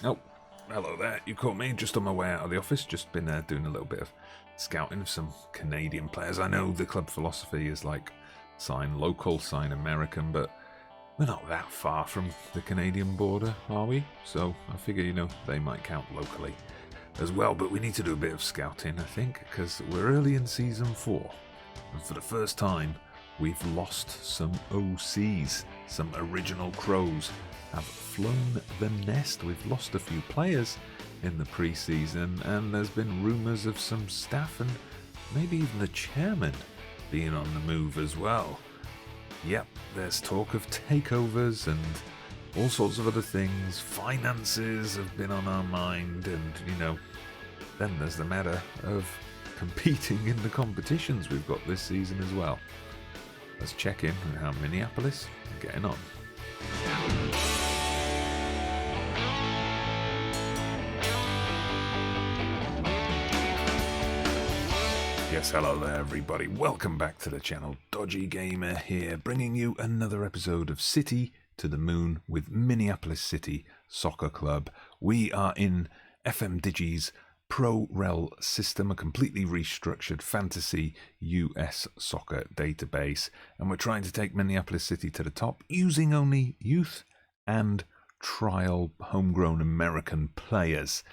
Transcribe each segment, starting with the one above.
Oh, hello there. You caught me just on my way out of the office. Just been doing a little bit of scouting of some Canadian players. I know the club philosophy is like sign local, sign American, but we're not that far from the Canadian border, are we? So I figure, they might count locally as well. But we need to do a bit of scouting, I think, because we're early in Season 4. And for the first time, we've lost some OCs, some original Crows have flown the nest. We've lost a few players in the pre-season, and there's been rumours of some staff and maybe even the chairman being on the move as well. Yep, there's talk of takeovers and all sorts of other things. Finances have been on our mind, and then there's the matter of competing in the competitions we've got this season as well. Let's check in on how Minneapolis are getting on. Yes, hello there everybody, welcome back to the channel. Dodgy Gamer here, bringing you another episode of City to the Moon with Minneapolis City Soccer Club. We are in FM Digi's Pro Rel system, a completely restructured fantasy US soccer database, and we're trying to take Minneapolis City to the top using only youth and trial homegrown American players.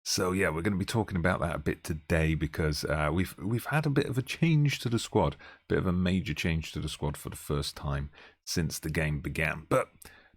So yeah, we're going to be talking about that a bit today because we've had a bit of a change to the squad, a bit of a major change to the squad for the first time since the game began. But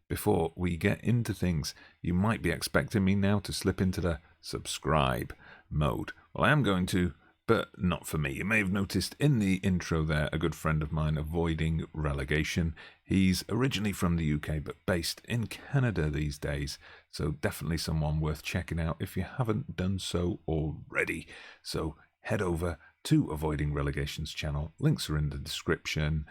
before we get into things, you might be expecting me now to slip into the subscribe mode. Well, I am going to, but not for me. You may have noticed in the intro there a good friend of mine avoiding relegation. He's originally from the UK but based in Canada these days, so definitely someone worth checking out if you haven't done so already. So head over to Avoiding Relegation's channel. Links are in the description.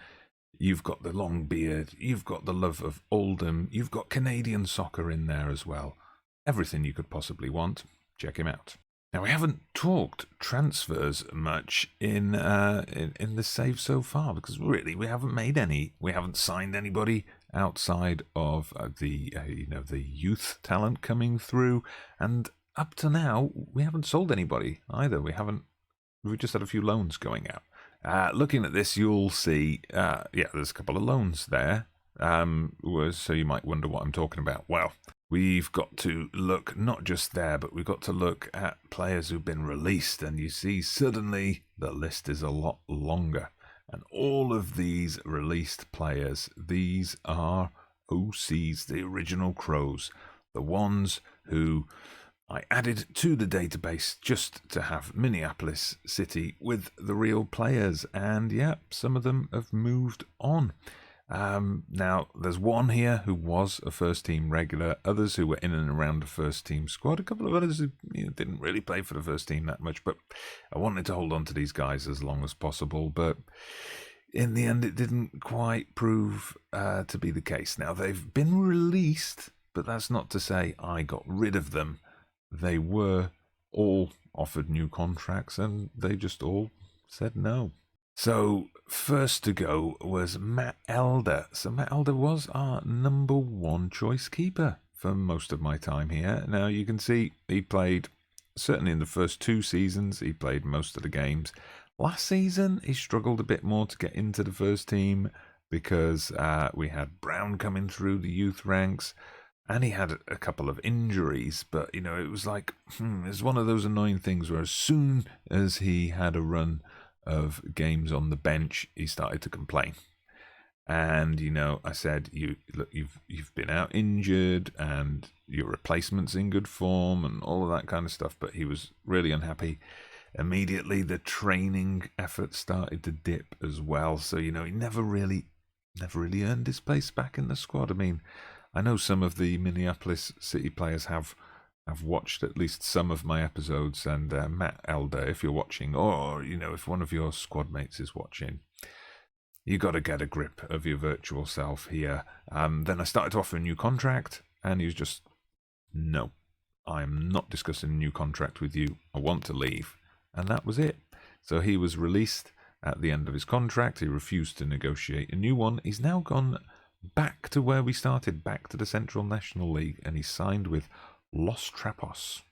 You've got the long beard, you've got the love of Oldham, you've got Canadian soccer in there as well. Everything you could possibly want. Check him out. Now, we haven't talked transfers much in the save so far because really we haven't made any. We haven't signed anybody outside of the youth talent coming through, and up to now we haven't sold anybody either. We've just had a few loans going out. Looking at this, you'll see, there's a couple of loans there. So you might wonder what I'm talking about. Well, we've got to look not just there, but we've got to look at players who've been released. And you see, suddenly the list is a lot longer. And all of these released players, these are OCs, the original Crows, the ones who I added to the database just to have Minneapolis City with the real players. And yeah, some of them have moved on. Now, there's one here who was a first-team regular, others who were in and around the first-team squad, a couple of others who didn't really play for the first team that much, but I wanted to hold on to these guys as long as possible, but in the end it didn't quite prove to be the case. Now, they've been released, but that's not to say I got rid of them. They were all offered new contracts, and they just all said no. So first to go was Matt Elder. So Matt Elder was our number one choice keeper for most of my time here. Now you can see he played, certainly in the first 2 seasons, he played most of the games. Last season he struggled a bit more to get into the first team because we had Brown coming through the youth ranks. And he had a couple of injuries, but it was like, it's one of those annoying things where as soon as he had a run of games on the bench, he started to complain. And I said, you've been out injured and your replacement's in good form and all of that kind of stuff, but he was really unhappy. Immediately the training effort started to dip as well, so he never really earned his place back in the squad. I mean, I know some of the Minneapolis City players have watched at least some of my episodes, and Matt Elder, if you're watching, or if one of your squad mates is watching, you got to get a grip of your virtual self here. Then I started to offer a new contract, and he was just, no, I'm not discussing a new contract with you. I want to leave, and that was it. So he was released at the end of his contract. He refused to negotiate a new one. He's now gone back to where we started, back to the Central National League, and he signed with Los Trapos.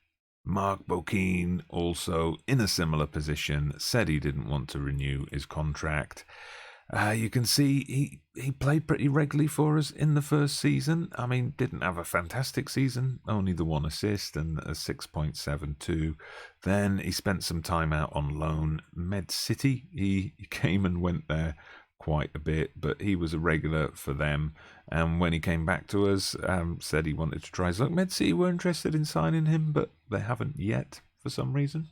Mark Bokeen, also in a similar position, said he didn't want to renew his contract. You can see he played pretty regularly for us in the first season. I mean, didn't have a fantastic season, only the 1 assist and a 6.72. Then he spent some time out on loan. Med City, he came and went there quite a bit, but he was a regular for them. And when he came back to us, said he wanted to try his luck. Med City were interested in signing him, but they haven't yet for some reason.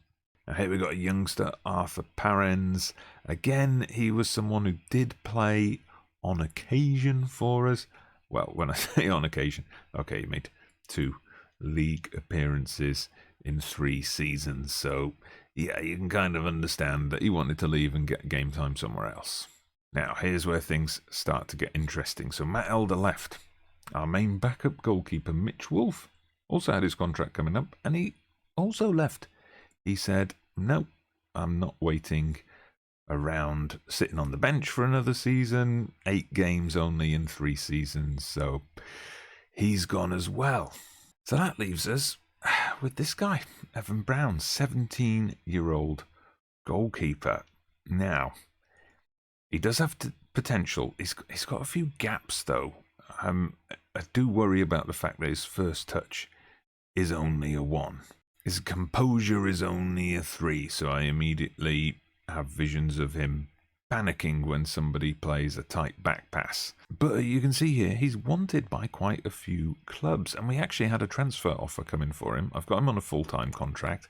Now here we got a youngster, Arthur Parens. Again, he was someone who did play on occasion for us. Well, when I say on occasion, okay, he made 2 league appearances in 3 seasons. So, yeah, you can kind of understand that he wanted to leave and get game time somewhere else. Now, here's where things start to get interesting. So Matt Elder left. Our main backup goalkeeper, Mitch Wolfe, also had his contract coming up, and he also left. He said, no, I'm not waiting around sitting on the bench for another season. 8 games only in 3 seasons, so he's gone as well. So that leaves us with this guy, Evan Brown, 17-year-old goalkeeper. Now, he does have potential. He's got a few gaps, though. I do worry about the fact that his first touch is only a 1. His composure is only a 3, so I immediately have visions of him panicking when somebody plays a tight back pass. But you can see here, he's wanted by quite a few clubs, and we actually had a transfer offer come in for him. I've got him on a full-time contract.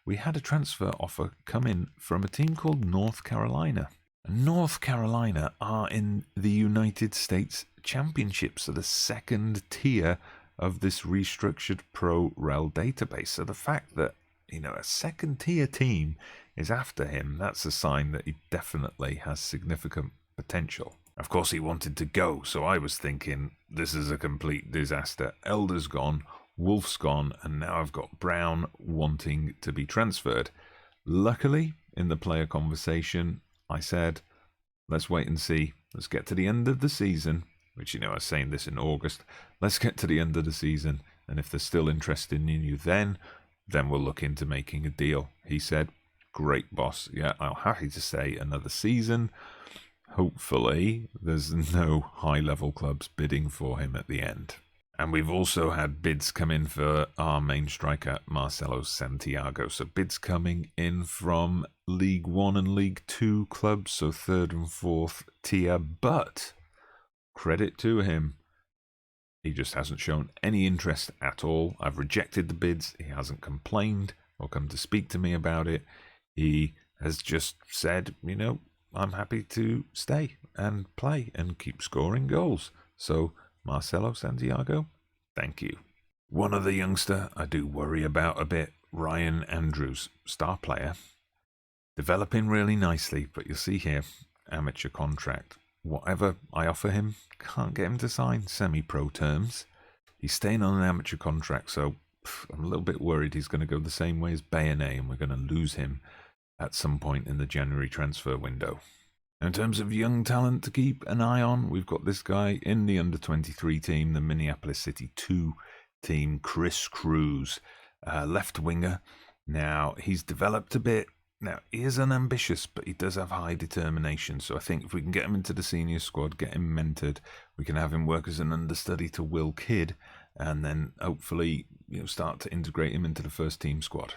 We had a transfer offer come in from a team called North Carolina. North Carolina are in the United States Championship, so the second tier of this restructured Pro Rel database. So the fact that, a second tier team is after him, that's a sign that he definitely has significant potential. Of course, he wanted to go, so I was thinking, this is a complete disaster. Elder's gone, Wolf's gone, and now I've got Brown wanting to be transferred. Luckily, in the player conversation, I said, let's wait and see. Let's get to the end of the season, which, I was saying this in August. Let's get to the end of the season, and if they're still interested in you then we'll look into making a deal. He said, great, boss. Yeah, I'm happy to stay another season. Hopefully, there's no high-level clubs bidding for him at the end. And we've also had bids come in for our main striker, Marcelo Santiago. So bids coming in from League 1 and League 2 clubs, so 3rd and 4th tier. But credit to him, he just hasn't shown any interest at all. I've rejected the bids. He hasn't complained or come to speak to me about it. He has just said, I'm happy to stay and play and keep scoring goals. So Marcelo Santiago, thank you. One other youngster I do worry about a bit, Ryan Andrews, star player, developing really nicely, but you'll see here, amateur contract. Whatever I offer him, can't get him to sign semi-pro terms. He's staying on an amateur contract, so I'm a little bit worried he's going to go the same way as Bayonne, and we're going to lose him at some point in the January transfer window. In terms of young talent to keep an eye on, we've got this guy in the under-23 team, the Minneapolis City 2 team, Chris Cruz, left winger. Now, he's developed a bit. Now, he is unambitious, but he does have high determination. So I think if we can get him into the senior squad, get him mentored, we can have him work as an understudy to Will Kidd, and then hopefully start to integrate him into the first team squad.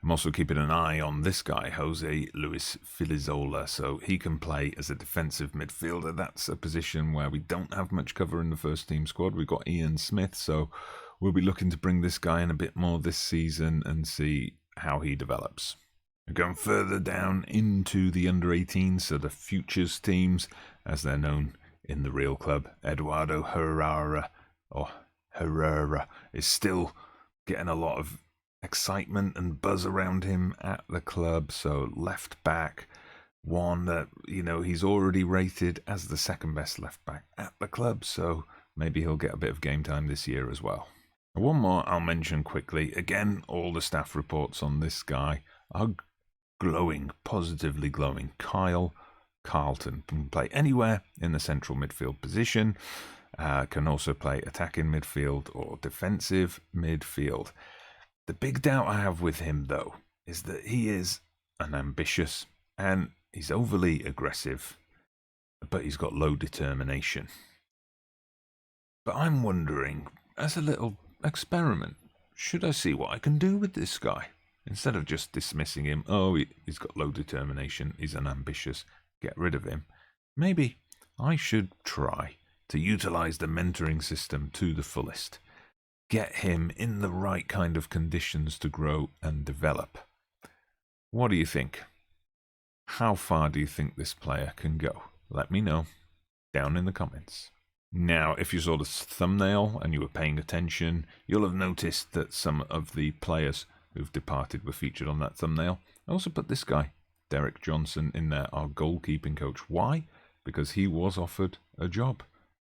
I'm also keeping an eye on this guy, Jose Luis Filizola, so he can play as a defensive midfielder. That's a position where we don't have much cover in the first team squad. We've got Ian Smith, so we'll be looking to bring this guy in a bit more this season and see how he develops. Going further down into the under-18s, so the futures teams, as they're known in the real club, Eduardo Herrera is still getting a lot of excitement and buzz around him at the club. So left back, one that, he's already rated as the second best left back at the club, so maybe he'll get a bit of game time this year as well. One more I'll mention quickly. Again, all the staff reports on this guy are glowing, positively glowing. Kyle Carlton can play anywhere in the central midfield position. Can also play attacking midfield or defensive midfield. The big doubt I have with him, though, is that he is an ambitious and he's overly aggressive, but he's got low determination. But I'm wondering, as a little experiment, should I see what I can do with this guy? Instead of just dismissing him, oh, he's got low determination, he's unambitious, get rid of him. Maybe I should try to utilize the mentoring system to the fullest. Get him in the right kind of conditions to grow and develop. What do you think? How far do you think this player can go? Let me know down in the comments. Now, if you saw the thumbnail and you were paying attention, you'll have noticed that some of the players who've departed were featured on that thumbnail. I also put this guy, Derek Johnson, in there, our goalkeeping coach. Why? Because he was offered a job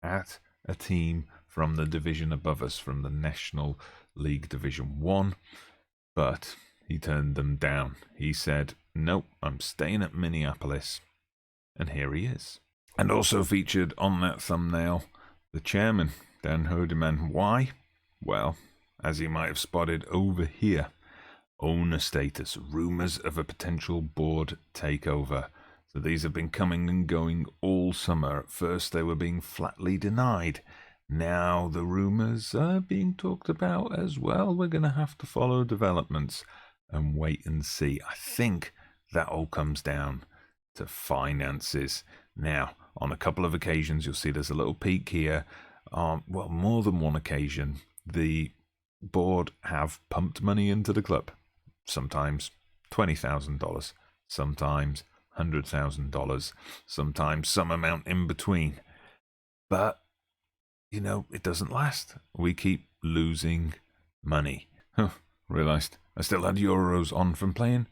at a team from the division above us, from the National League Division 1, but he turned them down. He said, nope, I'm staying at Minneapolis, and here he is. And also featured on that thumbnail, the chairman, Dan Herdeman. Why? Well, as you might have spotted over here, owner status, rumours of a potential board takeover. So these have been coming and going all summer. At first they were being flatly denied. Now the rumours are being talked about as well. We're going to have to follow developments and wait and see. I think that all comes down to finances. Now, on a couple of occasions, you'll see there's a little peak here. Well, more than one occasion, the board have pumped money into the club. Sometimes $20,000, sometimes $100,000, sometimes some amount in between. But, you know, it doesn't last. We keep losing money. Realised I still had Euros on from playing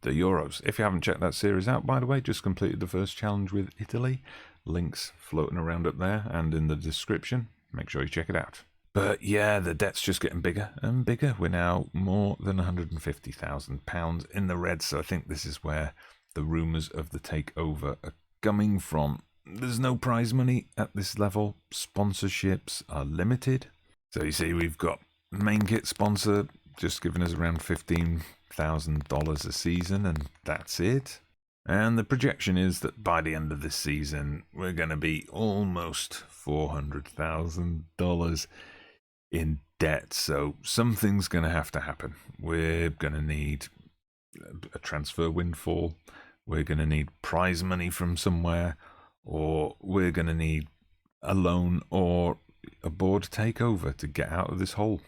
the Euros. If you haven't checked that series out, by the way, just completed the first challenge with Italy. Links floating around up there and in the description. Make sure you check it out. But yeah, the debt's just getting bigger and bigger. We're now more than £150,000 in the red, so I think this is where the rumours of the takeover are coming from. There's no prize money at this level. Sponsorships are limited. So you see, we've got main kit sponsor just giving us around $15,000 a season, and that's it. And the projection is that by the end of this season, we're going to be almost $400,000 in debt. So something's going to have to happen. We're going to need a transfer windfall. We're going to need prize money from somewhere, or we're going to need a loan or a board takeover to get out of this hole.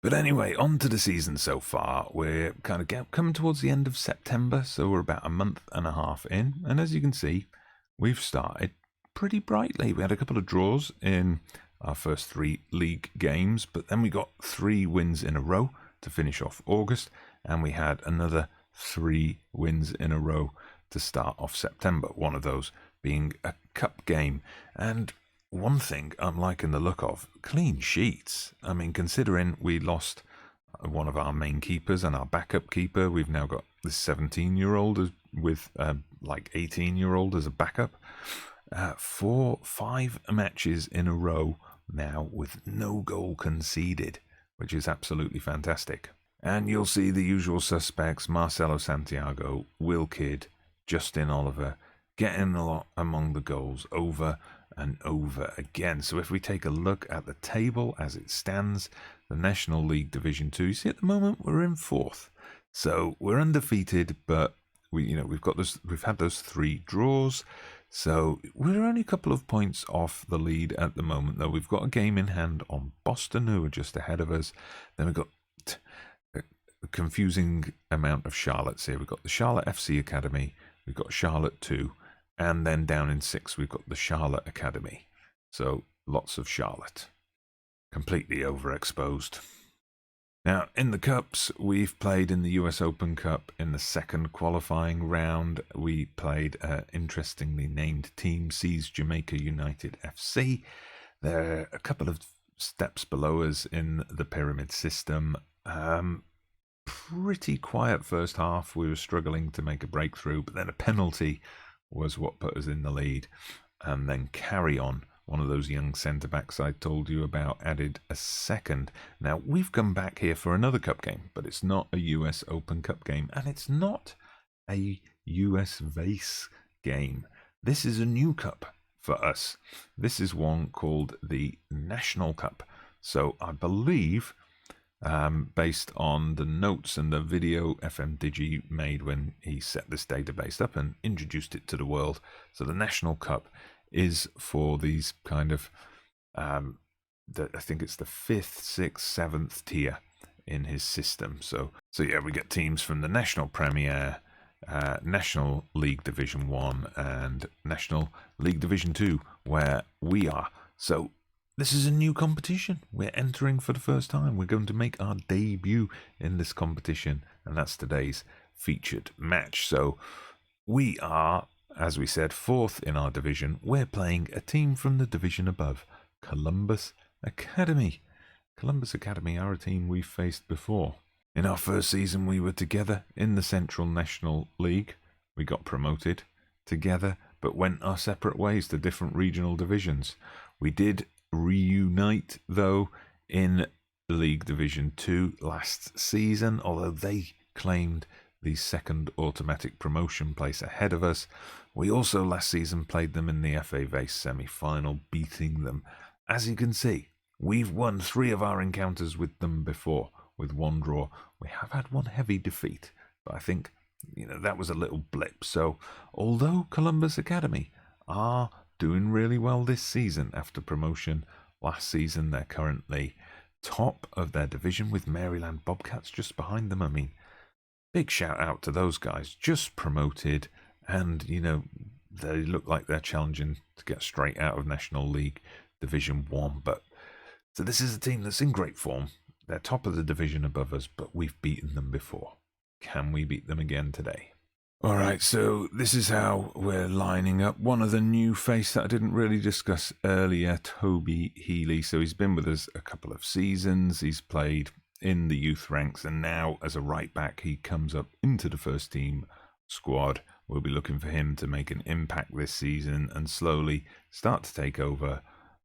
But anyway, on to the season so far. We're kind of coming towards the end of September, so we're about a month and a half in. And as you can see, we've started pretty brightly. We had a couple of draws in our first 3 league games, but then we got 3 wins in a row to finish off August, and we had another 3 wins in a row to start off September, one of those being a cup game. And one thing I'm liking the look of, clean sheets. I mean, considering we lost one of our main keepers and our backup keeper, we've now got this 17-year-old with like 18-year-old as a backup. 5 matches in a row now with no goal conceded, which is absolutely fantastic. And you'll see the usual suspects, Marcelo Santiago, Will Kidd, Justin Oliver, getting a lot among the goals over and over again. So if we take a look at the table as it stands, the National League Division 2, you see at the moment we're in 4th. So we're undefeated, but we've had those 3 draws. So we're only a couple of points off the lead at the moment, though. We've got a game in hand on Boston, who are just ahead of us. Then we've got a confusing amount of Charlottes here. We've got the Charlotte FC Academy, we've got Charlotte 2, and then down in 6, we've got the Charlotte Academy. So lots of Charlotte. Completely overexposed. Now, in the Cups, we've played in the US Open Cup in the 2nd qualifying round. We played an interestingly named team, Seas Jamaica United FC. They're a couple of steps below us in the pyramid system. Pretty quiet first half. We were struggling to make a breakthrough, but then a penalty was what put us in the lead. And then Carry On one of those young centre-backs I told you about, added a second. Now, we've come back here for another cup game, but it's not a US Open Cup game, and it's not a US Vase game. This is a new cup for us. This is one called the National Cup. So I believe, based on the notes and the video FM Digi made when he set this database up and introduced it to the world, so the National Cup is for these kind of, I think it's the 5th, 6th, 7th tier in his system. So yeah, we get teams from the National Premier, National League Division 1 and National League Division 2, where we are. So this is a new competition. We're entering for the first time. We're going to make our debut in this competition, and that's today's featured match. So we are, as we said, 4th in our division. We're playing a team from the division above, Columbus Academy. Columbus Academy are a team we've faced before. In our first season, we were together in the Central National League. We got promoted together, but went our separate ways to different regional divisions. We did reunite, though, in League Division 2 last season, although they claimed the second automatic promotion place ahead of us. We also last season played them in the FA Vase semi-final, beating them. As you can see, we've won 3 of our encounters with them before, with 1 draw. We have had 1 heavy defeat, but I think, that was a little blip. So, although Columbus Academy are doing really well this season after promotion last season, they're currently top of their division with Maryland Bobcats just behind them. I mean, big shout out to those guys, just promoted, and, they look like they're challenging to get straight out of National League Division 1. But so this is a team that's in great form. They're top of the division above us, but we've beaten them before. Can we beat them again today? All right, so this is how we're lining up. One of the new face that I didn't really discuss earlier, Toby Healy. So he's been with us a couple of seasons. He's played in the youth ranks, and now as a right back, he comes up into the first team squad. We'll be looking for him to make an impact this season and slowly start to take over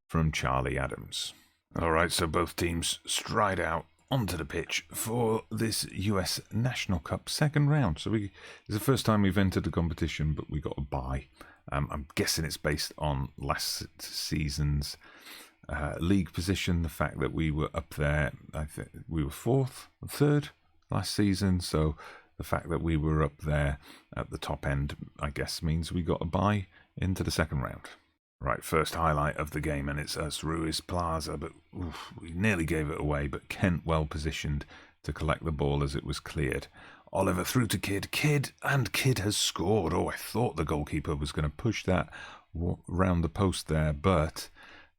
from Charlie Adams. All right, so both teams stride out onto the pitch for this US National Cup second round. So it's the first time we've entered the competition, but we got a bye. I'm guessing it's based on last season's league position, the fact that we were up there. I think we were 4th, 3rd last season, so the fact that we were up there at the top end, I guess, means we got a bye into the second round. Right, first highlight of the game, and it's us, Ruiz Plaza, but we nearly gave it away, but Kent well positioned to collect the ball as it was cleared. Oliver through to Kidd, and Kidd has scored. I thought the goalkeeper was going to push that round the post there, but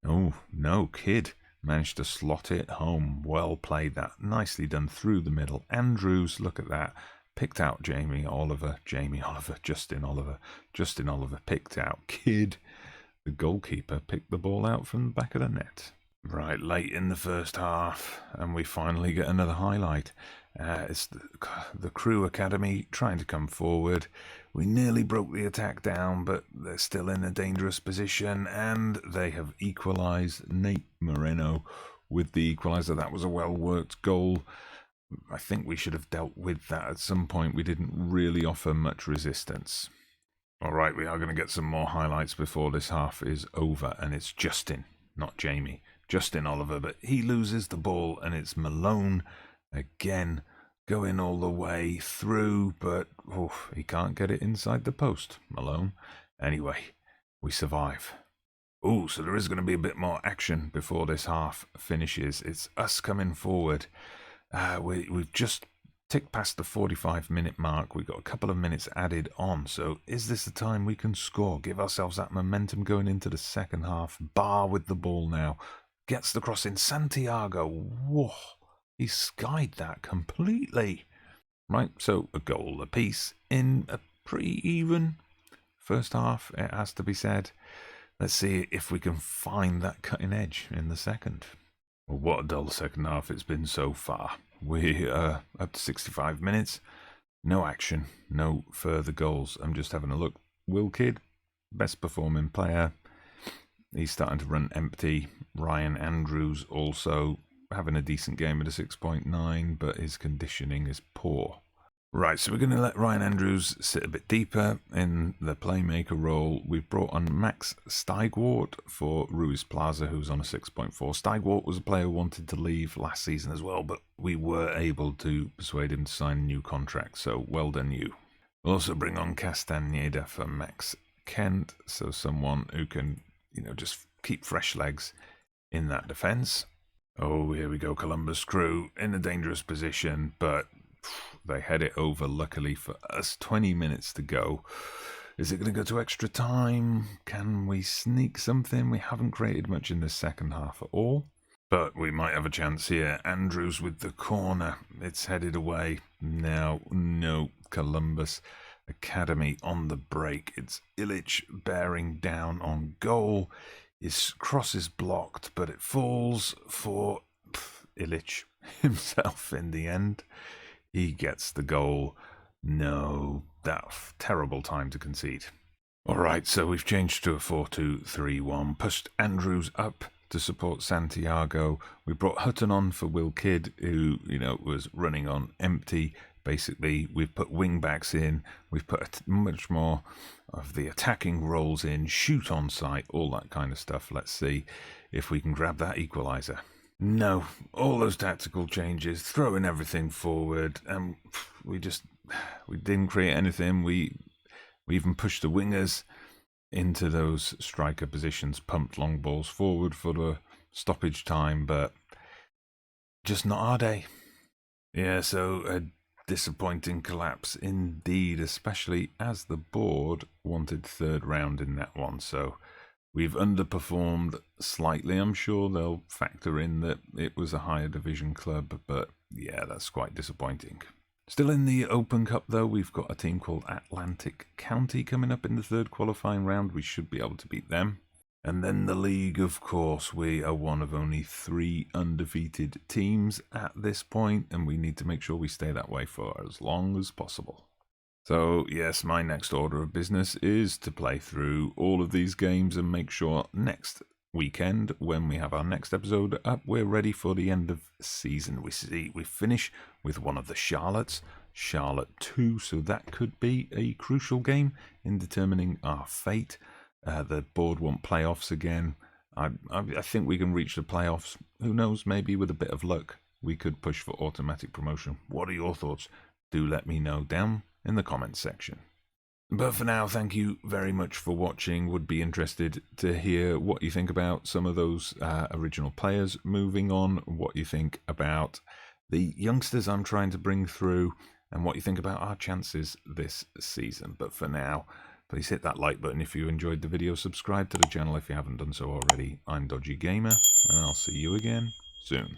no, Kidd managed to slot it home. Well played that, nicely done through the middle. Andrews, look at that, picked out Justin Oliver picked out Kidd. The goalkeeper picked the ball out from the back of the net. Right, late in the first half, and we finally get another highlight. It's the Crew Academy trying to come forward. We nearly broke the attack down, but they're still in a dangerous position, and they have equalised. Nate Moreno with the equaliser. That was a well-worked goal. I think we should have dealt with that at some point. We didn't really offer much resistance. All right, we are going to get some more highlights before this half is over, and it's Justin, not Jamie. Justin Oliver, but he loses the ball, and it's Malone again going all the way through, but he can't get it inside the post, Malone. Anyway, we survive. So there is going to be a bit more action before this half finishes. It's us coming forward. We've just ticked past the 45-minute mark. We've got a couple of minutes added on. So is this the time we can score? Give ourselves that momentum going into the second half. Barr with the ball now. Gets the cross in. Santiago. Whoa. He skied that completely. Right, so a goal apiece in a pretty even first half, it has to be said. Let's see if we can find that cutting edge in the second. Well, what a dull second half it's been so far. We're up to 65 minutes. No action, no further goals. I'm just having a look. Will Kidd, best performing player. He's starting to run empty. Ryan Andrews also having a decent game at a 6.9, but his conditioning is poor. Right, so we're going to let Ryan Andrews sit a bit deeper in the playmaker role. We've brought on Max Steigwart for Ruiz Plaza, who's on a 6.4. Steigwart was a player who wanted to leave last season as well, but we were able to persuade him to sign a new contract, so well done you. We'll also bring on Castaneda for Max Kent, so someone who can, just keep fresh legs in that defence. Oh, here we go, Columbus Crew in a dangerous position, but they head it over, luckily for us. 20 minutes to go. Is it going to go to extra time? Can we sneak something? We haven't created much in the second half at all, but we might have a chance here. Andrews with the corner. It's headed away. Now, no, Columbus Academy on the break. It's Illich bearing down on goal. His cross is blocked, but it falls for Illich himself in the end. He gets the goal. No, that terrible time to concede. All right, so we've changed to a 4-2-3-1. Pushed Andrews up to support Santiago. We brought Hutton on for Will Kidd, who, was running on empty. Basically, we've put wing backs in. We've put much more of the attacking roles in, shoot on sight, all that kind of stuff. Let's see if we can grab that equaliser. No, all those tactical changes, throwing everything forward, and we didn't create anything. We even pushed the wingers into those striker positions, pumped long balls forward for the stoppage time, but just not our day. Yeah, so a disappointing collapse indeed, especially as the board wanted third round in that one, so we've underperformed slightly. I'm sure they'll factor in that it was a higher division club, but yeah, that's quite disappointing. Still in the Open Cup, though, we've got a team called Atlantic County coming up in the third qualifying round. We should be able to beat them. And then the league, of course, we are one of only 3 undefeated teams at this point, and we need to make sure we stay that way for as long as possible. So, yes, my next order of business is to play through all of these games and make sure next weekend, when we have our next episode up, we're ready for the end of season. We finish with one of the Charlottes, Charlotte 2, so that could be a crucial game in determining our fate. The board want playoffs again. I think we can reach the playoffs. Who knows, maybe with a bit of luck, we could push for automatic promotion. What are your thoughts? Do let me know down in the comments section. But for now, thank you very much for watching. Would be interested to hear what you think about some of those original players moving on, what you think about the youngsters I'm trying to bring through, and what you think about our chances this season. But for now, please hit that like button if you enjoyed the video, subscribe to the channel if you haven't done so already. I'm Dodgy Gamer, and I'll see you again soon.